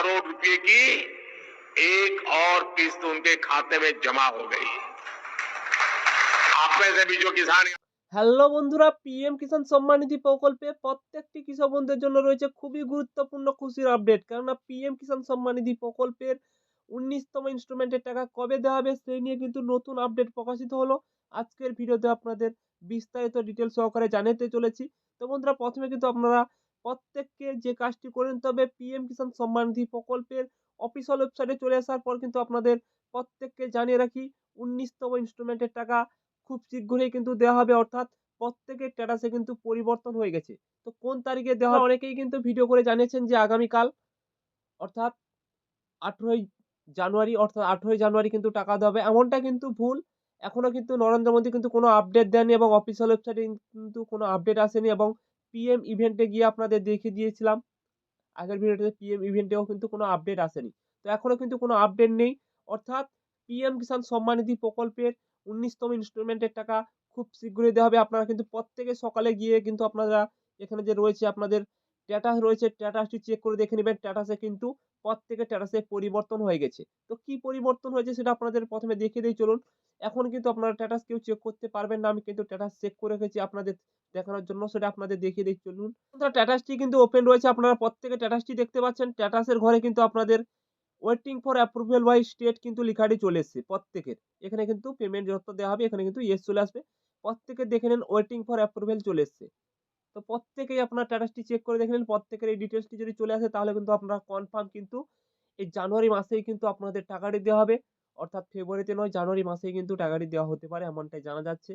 करोड़ रुपए की एक और किस्त उनके खाते में जमा हो गई। आप में से भी जो किसान হ্যালো বন্ধুরা, পিএম কিষাণ সম্মান নিধি প্রকল্পে প্রত্যেকটি কৃষক বন্ধুদের জন্য রয়েছে খুবই গুরুত্বপূর্ণ খুশির আপডেট। কেননা পিএম কিষাণ সম্মান নিধি প্রকল্পের 19তম ইনস্টলমেন্টের টাকা কবে দেওয়া হবে সেই নিয়ে কিন্তু নতুন আপডেট প্রকাশিত হলো। আজকের ভিডিওতে আপনাদের বিস্তারিত ডিটেল সহকারে জানাতে চলেছি। তো বন্ধুরা, প্রথমে কিন্তু আপনারা প্রত্যেককে যে কাজটি করে নিতে হবে, পিএম কিষাণ সম্মান নিধি প্রকল্পের অফিসিয়াল ওয়েবসাইটে চলে আসার পর কিন্তু আপনাদের প্রত্যেককে জানিয়ে রাখি 19তম ইনস্টলমেন্টের টাকা খুব শীঘ্রই কিন্তু দেওয়া হবে, অর্থাৎ প্রত্যেকের স্ট্যাটাসে কিন্তু পরিবর্তন হয়ে গেছে। তো কোন তারিখে দেওয়া হবে অনেকেই কিন্তু ভিডিও করে জানিয়েছেন যে আগামীকাল অর্থাৎ 18ই জানুয়ারি, অর্থাৎ 18ই জানুয়ারি কিন্তু টাকা দেওয়া হবে। এমনটা কিন্তু ভুল। এখনো কিন্তু নরেন্দ্র মোদী কিন্তু কোনো আপডেট দেননি এবং অফিসিয়াল ওয়েবসাইটে কিন্তু কোনো আপডেট আসেনি এবং পিএম ইভেন্টে গিয়ে আপনাদের দেখিয়ে দিয়েছিলাম। আগের ভিডিওতে পিএম ইভেন্টেও কিন্তু কোনো আপডেট আসেনি। তো এখনো কিন্তু কোনো আপডেট নেই। অর্থাৎ পিএম কিষাণ সম্মান নিধি প্রকল্পের 19তম ইনস্টলমেন্টের টাকা খুব শীঘ্রই দেওয়া হবে। আপনারা কিন্তু প্রত্যেকে সকালে গিয়ে কিন্তু আপনারা এখানে যে রয়েছে আপনাদের স্ট্যাটাস রয়েছে, স্ট্যাটাসটি চেক করে দেখে নিবেন। স্ট্যাটাসে কিন্তু প্রত্যেকের স্ট্যাটাসে পরিবর্তন হয়ে গেছে। তো কি পরিবর্তন হয়েছে সেটা আপনাদের প্রথমে দেখিয়ে দেই চলুন। এখন কিন্তু আপনারা স্ট্যাটাস কেউ চেক করতে পারবেন না। আমি কিন্তু স্ট্যাটাস চেক করে রেখেছি আপনাদের দেখানোর জন্য, সেটা আপনাদের দেখিয়ে দেই চলুন। স্ট্যাটাসটি কিন্তু ওপেন রয়েছে। আপনারা প্রত্যেকে স্ট্যাটাসটি দেখতে পাচ্ছেন। স্ট্যাটাসের ঘরে কিন্তু আপনাদের waiting for approval by state কিন্তু লেখাটি চলে এসেছে প্রত্যেকের। এখানে কিন্তু পেমেন্ট যত দেওয়া হবে এখানে কিন্তু ইয়েস চলে আসবে। প্রত্যেকে দেখে নেন ওয়েটিং ফর অ্যাপ্রুভাল চলে এসেছে। তো প্রত্যেকেই আপনার স্ট্যাটাসটি চেক করে দেখে নিন। প্রত্যেকের এই ডিটেইলসটি যদি চলে আসে তাহলে কিন্তু আপনারা কনফার্ম কিন্তু এই জানুয়ারি মাসেই কিন্তু আপনাদের টাকাটি দেওয়া হবে। অর্থাৎ ফেব্রুয়ারিতে নয়, জানুয়ারি মাসেই কিন্তু টাকাটি দেওয়া হতে পারে এমনটাই জানা যাচ্ছে।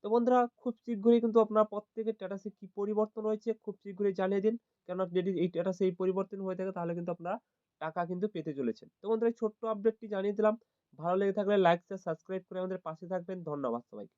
তো বন্ধুরা, খুব শীঘ্রই কিন্তু আপনারা প্রত্যেকের স্ট্যাটাসে কি পরিবর্তন হয়েছে খুব শীঘ্রই জানিয়ে দিন। কেননা যদি এই স্ট্যাটাসে এই পরিবর্তন হয়ে থাকে তাহলে কিন্তু আপনারা টাকা কিন্তু পেতে চলেছেন। তো বন্ধুরা, এই ছোট্ট আপডেটটি জানিয়ে দিলাম। ভালো লেগে থাকলে লাইক, শেয়ার, সাবস্ক্রাইব করে আমাদের পাশে থাকবেন। ধন্যবাদ সবাইকে।